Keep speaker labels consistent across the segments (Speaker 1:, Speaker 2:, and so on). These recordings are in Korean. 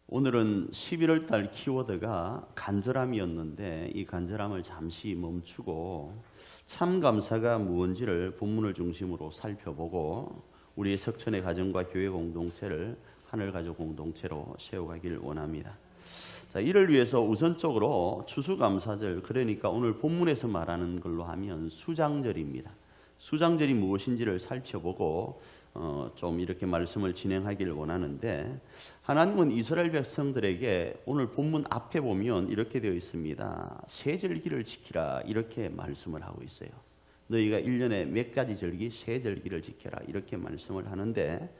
Speaker 1: 오늘은 11월 달 키워드가 간절함이었는데 이 간절함을 잠시 멈추고 참 감사가 무엇인지를 본문을 중심으로 살펴보고 우리의 석천의 가정과 교회 공동체를 하늘가족 공동체로 세워가길 원합니다. 자, 이를 위해서 우선적으로 추수감사절, 그러니까 오늘 본문에서 말하는 걸로 하면 수장절입니다. 수장절이 무엇인지를 살펴보고 좀 이렇게 말씀을 진행하기를 원하는데, 하나님은 이스라엘 백성들에게 오늘 본문 앞에 보면 이렇게 되어 있습니다. 세 절기를 지키라 이렇게 말씀을 하고 있어요. 너희가 1년에 몇 가지 절기, 세 절기를 지켜라 이렇게 말씀을 하는데,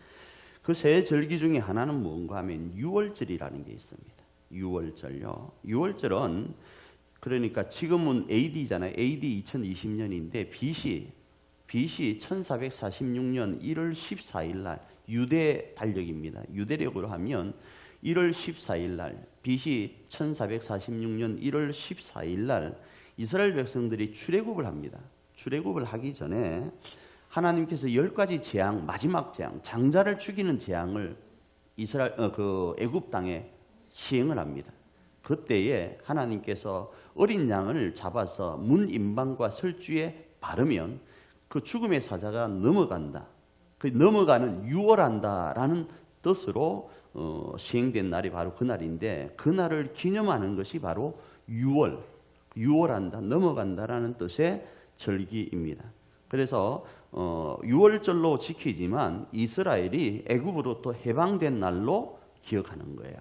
Speaker 1: 그 세 절기 중에 하나는 뭔가 하면 유월절이라는 게 있습니다. 유월절요. 유월절은 그러니까 지금은 AD잖아요. AD 2020년인데 BC 1446년 1월 14일 날 유대 달력입니다. 유대력으로 하면 1월 14일 날 BC 1446년 1월 14일 날 이스라엘 백성들이 출애굽을 합니다. 출애굽을 하기 전에 하나님께서 10가지 재앙, 마지막 재앙, 장자를 죽이는 재앙을 애굽 땅에 시행을 합니다. 그때에 하나님께서 어린 양을 잡아서 문 임방과 설주에 바르면 그 죽음의 사자가 넘어간다. 그 넘어가는 유월한다라는 뜻으로 시행된 날이 바로 그 날인데, 그 날을 기념하는 것이 바로 유월한다, 넘어간다라는 뜻의 절기입니다. 그래서 유월절로 지키지만 이스라엘이 애굽으로부터 해방된 날로 기억하는 거예요.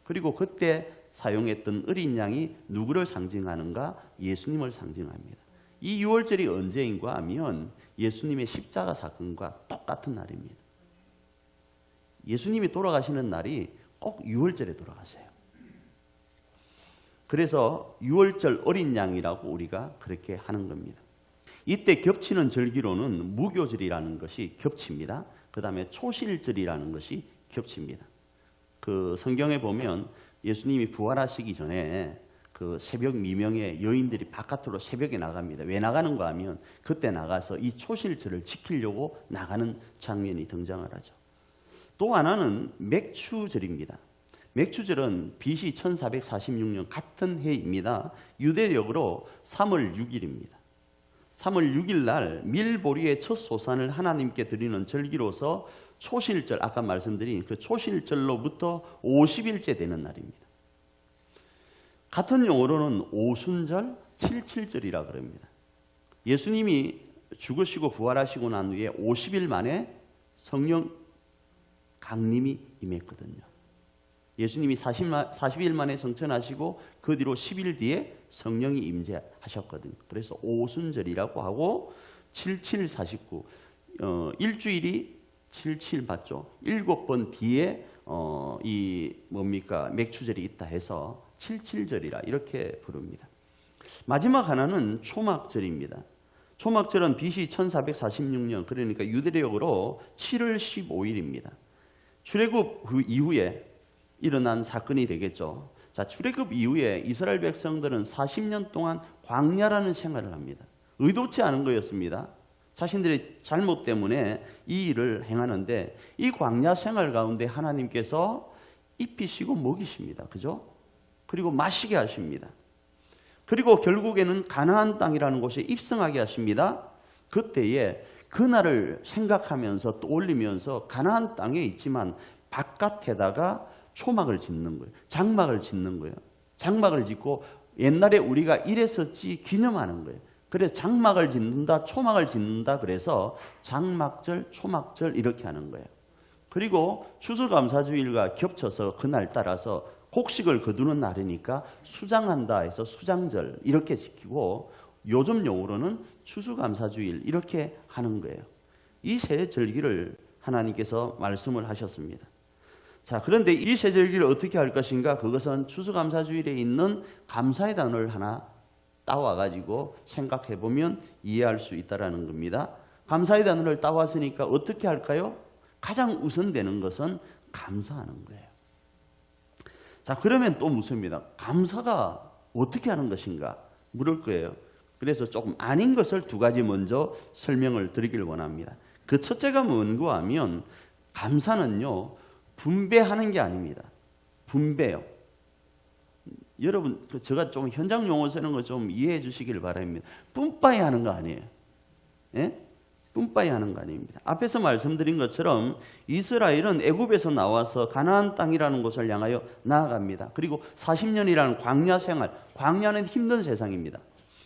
Speaker 1: 그리고 그때 사용했던 어린 양이 누구를 상징하는가? 예수님을 상징합니다. 이 유월절이 언제인가 하면 예수님의 십자가 사건과 똑같은 날입니다. 예수님이 돌아가시는 날이 꼭 유월절에 돌아가세요. 그래서 유월절 어린 양이라고 우리가 그렇게 하는 겁니다. 이때 겹치는 절기로는 무교절이라는 것이 겹칩니다. 그 다음에 초실절이라는 것이 겹칩니다. 그 성경에 보면 예수님이 부활하시기 전에 그 새벽 미명에 여인들이 바깥으로 새벽에 나갑니다. 왜 나가는가 하면 그때 나가서 이 초실절을 지키려고 나가는 장면이 등장을 하죠. 또 하나는 맥추절입니다. 맥추절은 BC 1446년 같은 해입니다. 유대력으로 3월 6일입니다. 3월 6일 날 밀보리의 첫 소산을 하나님께 드리는 절기로서 초실절, 아까 말씀드린 그 초실절로부터 50일째 되는 날입니다. 같은 용어로는 오순절, 칠칠절이라 그럽니다. 예수님이 죽으시고 부활하시고 난 후에 50일 만에 성령 강림이 임했거든요. 예수님이 40일 만에 성천하시고 그 뒤로 10일 뒤에 성령이 임재하셨거든요. 그래서 오순절이라고 하고 7749 일주일이 77 맞죠? 7번 뒤에 이 뭡니까? 맥추절이 있다 해서 77절이라 이렇게 부릅니다. 마지막 하나는 초막절입니다. 초막절은 BC 1446년, 그러니까 유대력으로 7월 15일입니다. 출애굽 그 이후에 일어난 사건이 되겠죠. 자, 출애굽 이후에 이스라엘 백성들은 40년 동안 광야라는 생활을 합니다. 의도치 않은 거였습니다. 자신들의 잘못 때문에 이 일을 행하는데, 이 광야 생활 가운데 하나님께서 입히시고 먹이십니다. 그죠? 그리고 마시게 하십니다. 그리고 결국에는 가나안 땅이라는 곳에 입성하게 하십니다. 그때에 그날을 생각하면서 떠올리면서 가나안 땅에 있지만 바깥에다가 초막을 짓는 거예요. 장막을 짓는 거예요. 장막을 짓고 옛날에 우리가 이랬었지 기념하는 거예요. 그래서 장막을 짓는다, 초막을 짓는다, 그래서 장막절, 초막절 이렇게 하는 거예요. 그리고 추수감사주일과 겹쳐서 그날 따라서 곡식을 거두는 날이니까 수장한다 해서 수장절 이렇게 지키고, 요즘 용어로는 추수감사주일 이렇게 하는 거예요. 이 세 절기를 하나님께서 말씀을 하셨습니다. 자, 그런데 이 세 절기를 어떻게 할 것인가? 그것은 추수감사주일에 있는 감사의 단어를 하나 따와가지고 생각해보면 이해할 수 있다는 겁니다. 감사의 단어를 따왔으니까 어떻게 할까요? 가장 우선되는 것은 감사하는 거예요. 자, 그러면 또 묻습니다. 감사가 어떻게 하는 것인가? 물을 거예요. 그래서 조금 아닌 것을 두 가지 먼저 설명을 드리길 원합니다. 그 첫째가 뭔가 하면, 감사는요 분배하는 게 아닙니다. 분배요. 여러분, 제가 좀 현장 용어 쓰는 거 좀 이해해 주시기를 바랍니다. 뿜빠이 하는 거 아니에요. 예? 뿜빠이 하는 거 아닙니다. 앞에서 말씀드린 것처럼 이스라엘은 애굽에서 나와서 가나안 땅이라는 곳을 향하여 나아갑니다. 그리고 40년이라는 광야 생활, 광야는 힘든 세상입니다.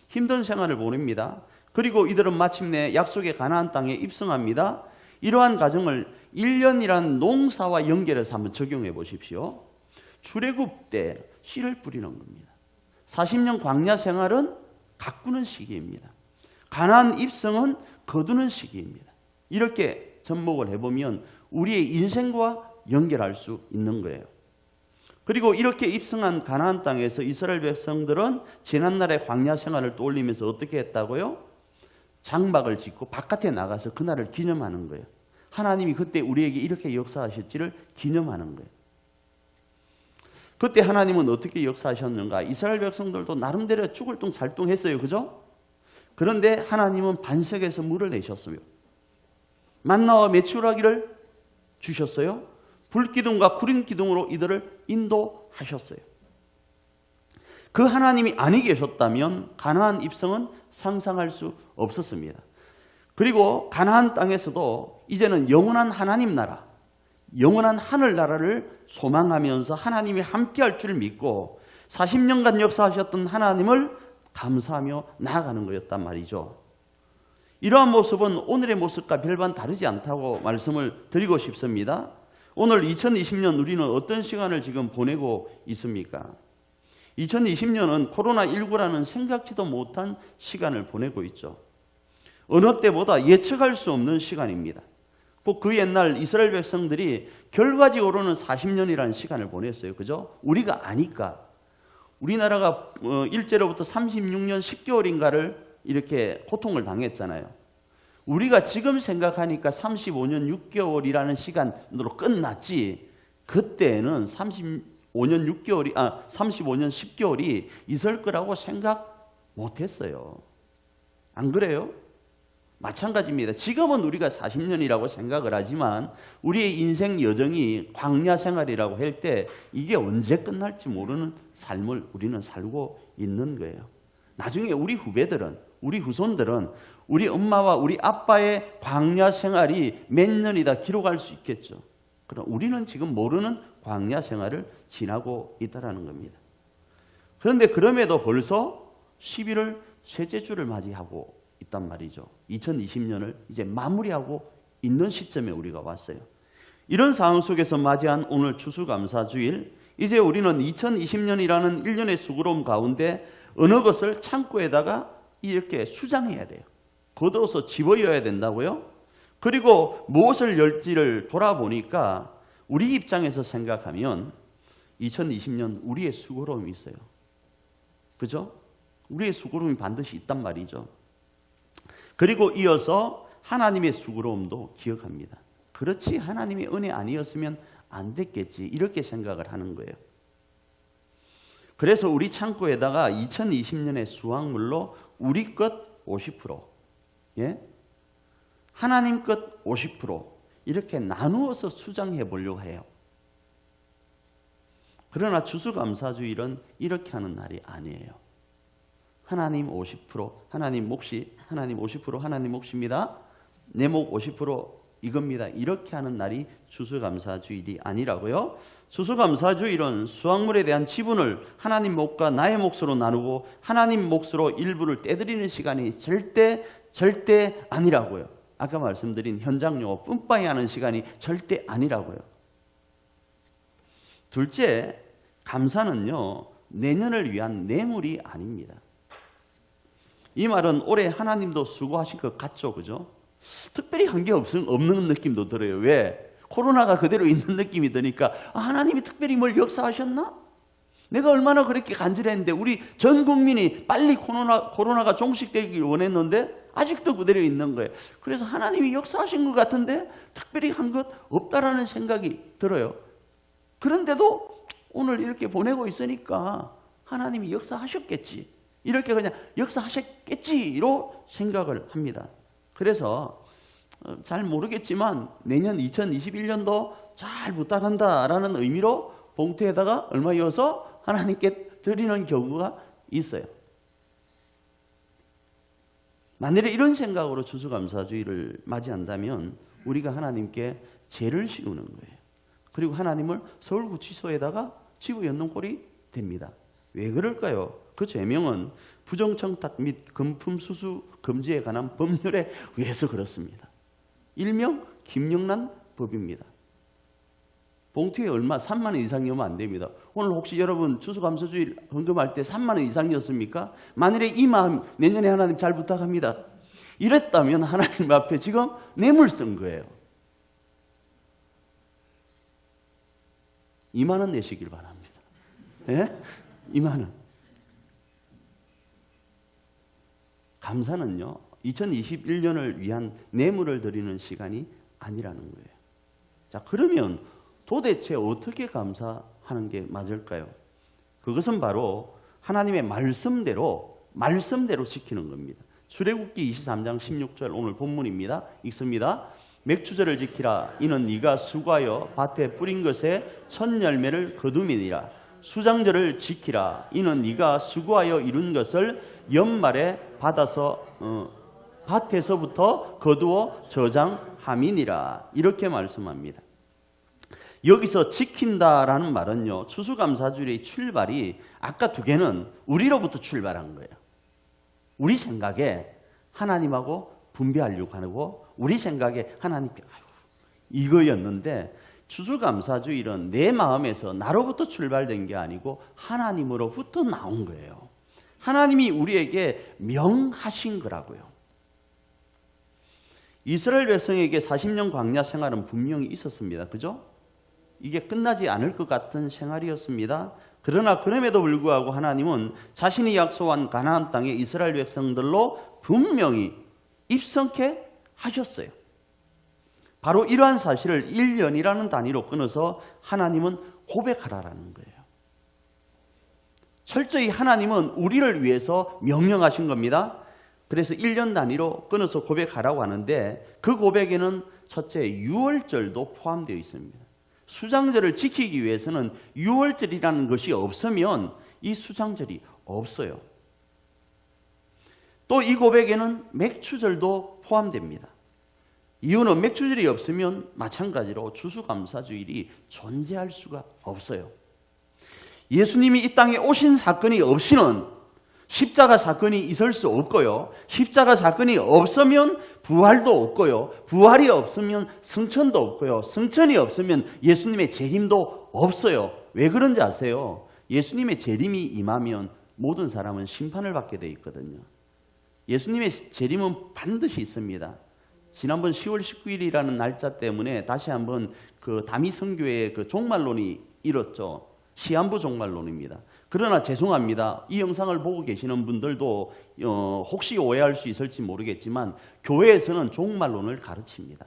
Speaker 1: 힘든 생활을 보냅니다. 그리고 이들은 마침내 약속의 가나안 땅에 입성합니다. 이러한 과정을 1년이라는 농사와 연결해서 한번 적용해 보십시오. 출애굽 때 씨를 뿌리는 겁니다. 40년 광야 생활은 가꾸는 시기입니다. 가나안 입성은 거두는 시기입니다. 이렇게 접목을 해보면 우리의 인생과 연결할 수 있는 거예요. 그리고 이렇게 입성한 가나안 땅에서 이스라엘 백성들은 지난날의 광야 생활을 떠올리면서 어떻게 했다고요? 장막을 짓고 바깥에 나가서 그날을 기념하는 거예요. 하나님이 그때 우리에게 이렇게 역사하셨지를 기념하는 거예요. 그때 하나님은 어떻게 역사하셨는가? 이스라엘 백성들도 나름대로 죽을 둥 살 둥 했어요. 그죠? 그런데 하나님은 반석에서 물을 내셨어요. 만나와 메추라기를 주셨어요. 불기둥과 구름기둥으로 이들을 인도하셨어요. 그 하나님이 아니 계셨다면 가나안 입성은 상상할 수 없었습니다. 그리고 가나안 땅에서도 이제는 영원한 하나님 나라, 영원한 하늘나라를 소망하면서 하나님이 함께할 줄 믿고 40년간 역사하셨던 하나님을 감사하며 나아가는 거였단 말이죠. 이러한 모습은 오늘의 모습과 별반 다르지 않다고 말씀을 드리고 싶습니다. 오늘 2020년 우리는 어떤 시간을 지금 보내고 있습니까? 2020년은 코로나19라는 생각지도 못한 시간을 보내고 있죠. 어느 때보다 예측할 수 없는 시간입니다. 꼭 그 옛날 이스라엘 백성들이 결과지 오르는 40년이라는 시간을 보냈어요. 그죠? 우리가 아니까. 우리나라가 일제로부터 36년 10개월인가를 이렇게 고통을 당했잖아요. 우리가 지금 생각하니까 35년 6개월이라는 시간으로 끝났지, 그때는 35년 10개월이 있을 거라고 생각 못했어요. 안 그래요? 마찬가지입니다. 지금은 우리가 40년이라고 생각을 하지만 우리의 인생 여정이 광야 생활이라고 할 때 이게 언제 끝날지 모르는 삶을 우리는 살고 있는 거예요. 나중에 우리 후배들은, 우리 후손들은 우리 엄마와 우리 아빠의 광야 생활이 몇 년이다 기록할 수 있겠죠. 그럼 우리는 지금 모르는 광야 생활을 지나고 있다는 겁니다. 그런데 그럼에도 벌써 11월 셋째 주를 맞이하고 있단 말이죠. 2020년을 이제 마무리하고 있는 시점에 우리가 왔어요. 이런 상황 속에서 맞이한 오늘 추수감사주일, 이제 우리는 2020년이라는 1년의 수고로움 가운데 어느 것을 창고에다가 이렇게 수장해야 돼요. 걷어서 집어여야 된다고요. 그리고 무엇을 열지를 돌아보니까 우리 입장에서 생각하면 2020년 우리의 수고로움이 있어요. 그죠? 우리의 수고로움이 반드시 있단 말이죠. 그리고 이어서 하나님의 수고로움도 기억합니다. 그렇지, 하나님의 은혜 아니었으면 안 됐겠지, 이렇게 생각을 하는 거예요. 그래서 우리 창고에다가 2020년의 수확물로 우리 것 50%, 예? 하나님 것 50% 이렇게 나누어서 수장해 보려고 해요. 그러나 추수감사주일은 이렇게 하는 날이 아니에요. 하나님 50%, 하나님 몫이, 하나님 50%, 하나님 몫입니다. 내 몫 50% 이겁니다. 이렇게 하는 날이 추수감사주일이 아니라고요. 추수감사주일은 수확물에 대한 지분을 하나님 몫과 나의 몫으로 나누고 하나님 몫으로 일부를 떼드리는 시간이 절대 아니라고요. 아까 말씀드린 현장 용어 뿜빠이 하는 시간이 절대 아니라고요. 둘째, 감사는요, 내년을 위한 뇌물이 아닙니다. 이 말은 올해 하나님도 수고하실 것 같죠, 그죠? 특별히 한 게 없는 느낌도 들어요. 왜? 코로나가 그대로 있는 느낌이 드니까 하나님이 특별히 뭘 역사하셨나? 내가 얼마나 그렇게 간절했는데 우리 전 국민이 빨리 코로나가 종식되길 원했는데 아직도 그대로 있는 거예요. 그래서 하나님이 역사하신 것 같은데 특별히 한 것 없다라는 생각이 들어요. 그런데도 오늘 이렇게 보내고 있으니까 하나님이 역사하셨겠지, 이렇게 그냥 역사하셨겠지로 생각을 합니다. 그래서 잘 모르겠지만 내년 2021년도 잘 부탁한다라는 의미로 봉투에다가 얼마 이어서 하나님께 드리는 경우가 있어요. 만일에 이런 생각으로 추수감사주의를 맞이한다면 우리가 하나님께 죄를 씌우는 거예요. 그리고 하나님을 서울구치소에다가 집어넣는 꼴이 됩니다. 왜 그럴까요? 그 죄명은 부정청탁 및 금품수수 금지에 관한 법률에 의해서 그렇습니다. 일명 김영란 법입니다. 봉투에 얼마 3만 원 이상이 오면 안 됩니다. 오늘 혹시 여러분 추수감사주의 헌금할 때 3만 원 이상이었습니까? 만일에 이 마음 내년에 하나님 잘 부탁합니다. 이랬다면 하나님 앞에 지금 뇌물 쓴 거예요. 2만 원 내시길 바랍니다. 네? 2만 원. 감사는요, 2021년을 위한 뇌물을 드리는 시간이 아니라는 거예요. 자, 그러면 도대체 어떻게 감사하는 게 맞을까요? 그것은 바로 하나님의 말씀대로 지키는 겁니다. 출애굽기 23장 16절 오늘 본문입니다. 읽습니다. 맥추절을 지키라. 이는 네가 수고하여 밭에 뿌린 것에 첫 열매를 거두미니라. 수장절을 지키라. 이는 네가 수고하여 이룬 것을 연말에 받아서 밭에서부터 거두어 저장함이니라. 이렇게 말씀합니다. 여기서 지킨다라는 말은요, 추수감사주일의 출발이 아까 두 개는 우리로부터 출발한 거예요. 우리 생각에 하나님하고 분배하려고 하고 우리 생각에 하나님께 이거였는데, 추수감사주일은 내 마음에서 나로부터 출발된 게 아니고 하나님으로부터 나온 거예요. 하나님이 우리에게 명하신 거라고요. 이스라엘 백성에게 40년 광야 생활은 분명히 있었습니다. 그죠? 이게 끝나지 않을 것 같은 생활이었습니다. 그러나 그럼에도 불구하고 하나님은 자신이 약속한 가나안 땅에 이스라엘 백성들로 분명히 입성케 하셨어요. 바로 이러한 사실을 1년이라는 단위로 끊어서 하나님은 고백하라라는 거예요. 철저히 하나님은 우리를 위해서 명령하신 겁니다. 그래서 1년 단위로 끊어서 고백하라고 하는데, 그 고백에는 첫째 유월절도 포함되어 있습니다. 수장절을 지키기 위해서는 유월절이라는 것이 없으면 이 수장절이 없어요. 또 이 고백에는 맥추절도 포함됩니다. 이유는 맥추절이 없으면 마찬가지로 추수감사주일이 존재할 수가 없어요. 예수님이 이 땅에 오신 사건이 없이는 십자가 사건이 있을 수 없고요. 십자가 사건이 없으면 부활도 없고요. 부활이 없으면 승천도 없고요. 승천이 없으면 예수님의 재림도 없어요. 왜 그런지 아세요? 예수님의 재림이 임하면 모든 사람은 심판을 받게 돼 있거든요. 예수님의 재림은 반드시 있습니다. 지난번 10월 19일이라는 날짜 때문에 다시 한번 그 다미성교회의 그 종말론이 일었죠. 시한부 종말론입니다. 그러나 죄송합니다. 이 영상을 보고 계시는 분들도 혹시 오해할 수 있을지 모르겠지만 교회에서는 종말론을 가르칩니다.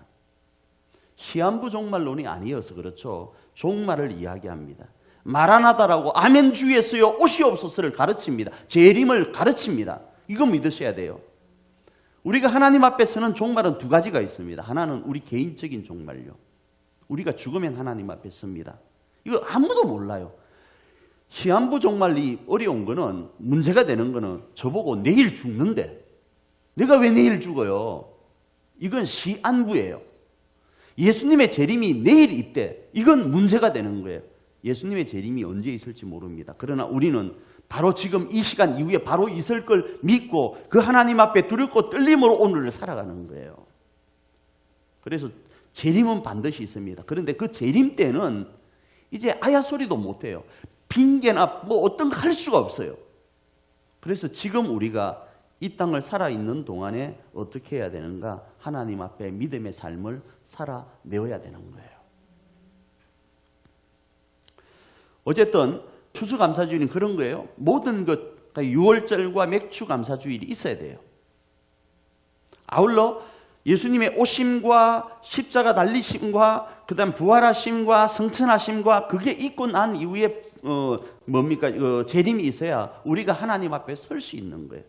Speaker 1: 시한부 종말론이 아니어서 그렇죠. 종말을 이야기합니다. 마라나다라고 아멘 주 예수여 오시옵소서를 가르칩니다. 재림을 가르칩니다. 이거 믿으셔야 돼요. 우리가 하나님 앞에서는 종말은 두 가지가 있습니다. 하나는 우리 개인적인 종말요. 우리가 죽으면 하나님 앞에 섭니다. 이거 아무도 몰라요. 시한부 종말이 어려운 거는, 문제가 되는 거는 저보고 내일 죽는데 내가 왜 내일 죽어요? 이건 시한부예요. 예수님의 재림이 내일 있대. 이건 문제가 되는 거예요. 예수님의 재림이 언제 있을지 모릅니다. 그러나 우리는 바로 지금 이 시간 이후에 바로 있을 걸 믿고 그 하나님 앞에 두렵고 떨림으로 오늘을 살아가는 거예요. 그래서 재림은 반드시 있습니다. 그런데 그 재림 때는 이제 아야 소리도 못해요. 핑계나 뭐 어떤 거 할 수가 없어요. 그래서 지금 우리가 이 땅을 살아있는 동안에 어떻게 해야 되는가? 하나님 앞에 믿음의 삶을 살아내어야 되는 거예요. 어쨌든 추수감사주일은 그런 거예요. 모든 것, 그러니까 유월절과 맥추감사주일이 있어야 돼요. 아울러 예수님의 오심과 십자가 달리심과 그다음 부활하심과 성천하심과 그게 있고 난 이후에 재림이 있어야 우리가 하나님 앞에 설 수 있는 거예요.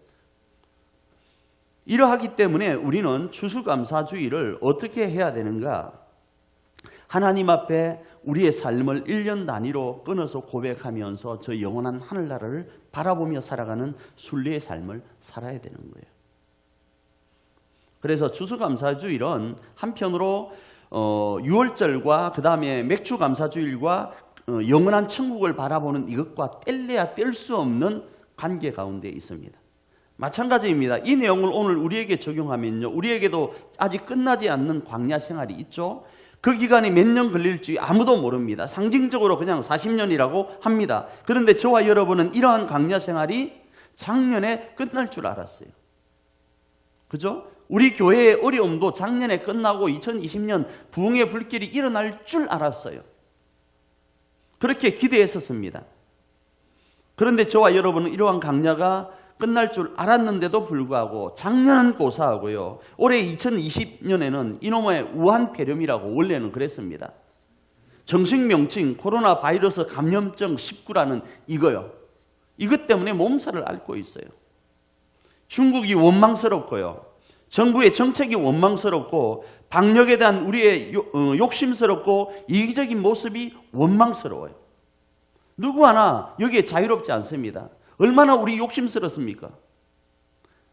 Speaker 1: 이러하기 때문에 우리는 추수감사주일을 어떻게 해야 되는가? 하나님 앞에 우리의 삶을 1년 단위로 끊어서 고백하면서 저 영원한 하늘나라를 바라보며 살아가는 순례의 삶을 살아야 되는 거예요. 그래서 추수감사주일은 한편으로 유월절과 그 다음에 맥주감사주일과 영원한 천국을 바라보는 이것과 뗄래야 뗄 수 없는 관계 가운데 있습니다. 마찬가지입니다. 이 내용을 오늘 우리에게 적용하면요, 우리에게도 아직 끝나지 않는 광야 생활이 있죠. 그 기간이 몇 년 걸릴지 아무도 모릅니다. 상징적으로 그냥 40년이라고 합니다. 그런데 저와 여러분은 이러한 광야 생활이 작년에 끝날 줄 알았어요. 그죠? 우리 교회의 어려움도 작년에 끝나고 2020년 부흥의 불길이 일어날 줄 알았어요. 그렇게 기대했었습니다. 그런데 저와 여러분은 이러한 광야가 끝날 줄 알았는데도 불구하고 작년은 고사하고요, 올해 2020년에는 이놈의 우한폐렴이라고 원래는 그랬습니다. 정식 명칭 코로나 바이러스 감염증 19라는 이거요. 이것 때문에 몸살을 앓고 있어요. 중국이 원망스럽고요, 정부의 정책이 원망스럽고, 방역에 대한 우리의 욕심스럽고 이기적인 모습이 원망스러워요. 누구 하나 여기에 자유롭지 않습니다. 얼마나 우리 욕심스럽습니까?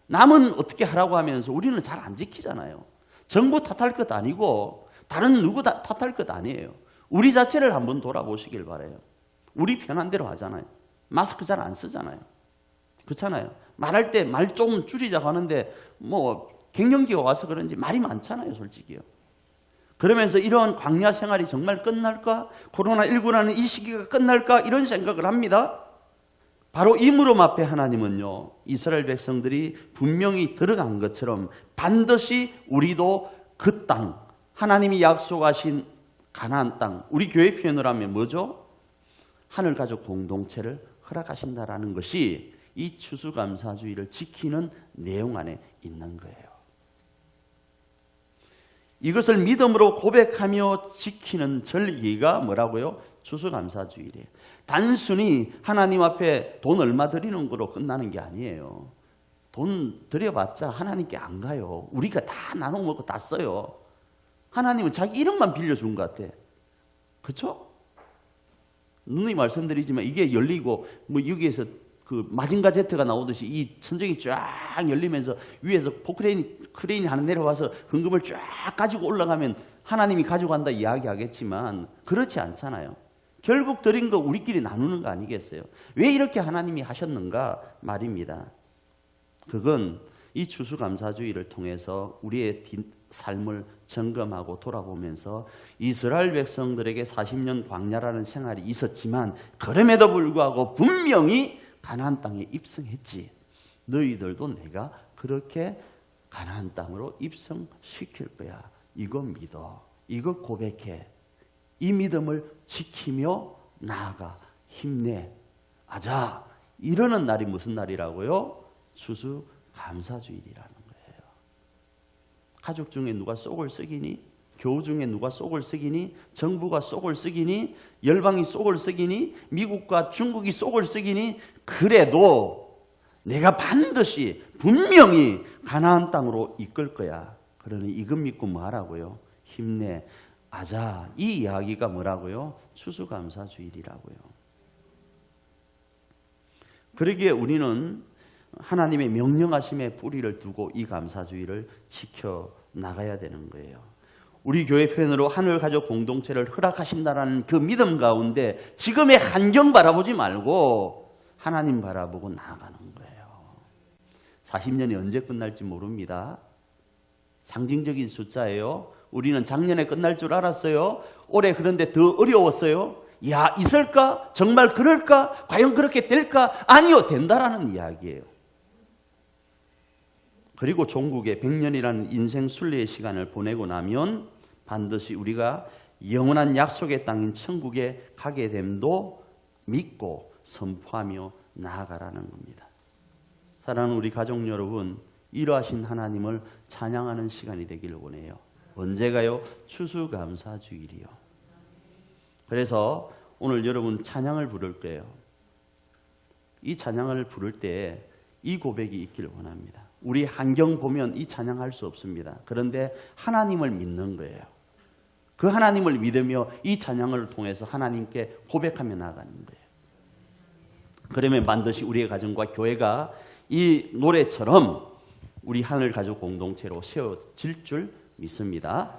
Speaker 1: 남은 어떻게 하라고 하면서 우리는 잘 안 지키잖아요. 정부 탓할 것 아니고 다른 누구 탓할 것 아니에요. 우리 자체를 한번 돌아보시길 바라요. 우리 편한 대로 하잖아요. 마스크 잘 안 쓰잖아요. 그렇잖아요. 말할 때 말 좀 줄이자고 하는데 뭐 갱년기가 와서 그런지 말이 많잖아요, 솔직히요. 그러면서 이런 광야 생활이 정말 끝날까? 코로나19라는 이 시기가 끝날까? 이런 생각을 합니다. 바로 이 무릎 앞에 하나님은요, 이스라엘 백성들이 분명히 들어간 것처럼 반드시 우리도 그 땅, 하나님이 약속하신 가나안 땅, 우리 교회 표현을 하면 뭐죠? 하늘가족 공동체를 허락하신다라는 것이 이 추수감사주의를 지키는 내용 안에 있는 거예요. 이것을 믿음으로 고백하며 지키는 절기가 뭐라고요? 추수감사주일이에요. 단순히 하나님 앞에 돈 얼마 드리는 거로 끝나는 게 아니에요. 돈 드려봤자 하나님께 안 가요. 우리가 다 나눠 먹고 다 써요. 하나님은 자기 이름만 빌려준 것 같아. 그렇죠? 누누이 말씀드리지만 이게 열리고 뭐 여기에서 그 마징가 제트가 나오듯이 이 천정이 쫙 열리면서 위에서 크레인이 하나 내려와서 헌금을 쫙 가지고 올라가면 하나님이 가져간다 이야기하겠지만 그렇지 않잖아요. 결국 드린 거 우리끼리 나누는 거 아니겠어요? 왜 이렇게 하나님이 하셨는가 말입니다. 그건 이 추수감사주의를 통해서 우리의 삶을 점검하고 돌아보면서 이스라엘 백성들에게 40년 광야라는 생활이 있었지만 그럼에도 불구하고 분명히 가나안 땅에 입성했지. 너희들도 내가 그렇게 가나안 땅으로 입성시킬 거야. 이거 믿어. 이거 고백해. 이 믿음을 지키며 나아가. 힘내. 아자. 이러는 날이 무슨 날이라고요? 추수감사주일이라는 거예요. 가족 중에 누가 속을 썩이니? 교우 중에 누가 속을 썩이니? 정부가 속을 썩이니? 열방이 속을 썩이니? 미국과 중국이 속을 썩이니? 그래도 내가 반드시 분명히 가나안 땅으로 이끌 거야. 그러니 이것 믿고 뭐 하라고요? 힘내. 아자. 이 이야기가 뭐라고요? 추수감사주일이라고요. 그러기에 우리는 하나님의 명령하심에 뿌리를 두고 이 감사주의를 지켜나가야 되는 거예요. 우리 교회 편으로 하늘가족 공동체를 허락하신다는 그 믿음 가운데 지금의 환경 바라보지 말고 하나님 바라보고 나아가는 거예요. 40년이 언제 끝날지 모릅니다. 상징적인 숫자예요. 우리는 작년에 끝날 줄 알았어요. 올해 그런데 더 어려웠어요. 야, 있을까? 정말 그럴까? 과연 그렇게 될까? 아니요, 된다라는 이야기예요. 그리고 종국에 100년이라는 인생 순례의 시간을 보내고 나면 반드시 우리가 영원한 약속의 땅인 천국에 가게 됨도 믿고 선포하며 나아가라는 겁니다. 사랑하는 우리 가족 여러분, 이러하신 하나님을 찬양하는 시간이 되기를 원해요. 언제가요? 추수감사주일이요. 그래서 오늘 여러분 찬양을 부를 거예요. 이 찬양을 부를 때 이 고백이 있기를 원합니다. 우리 환경 보면 이 찬양할 수 없습니다. 그런데 하나님을 믿는 거예요. 그 하나님을 믿으며 이 찬양을 통해서 하나님께 고백하며 나아가는 거예요. 그러면 반드시 우리의 가정과 교회가 이 노래처럼 우리 하늘 가족 공동체로 세워질 줄 믿습니다.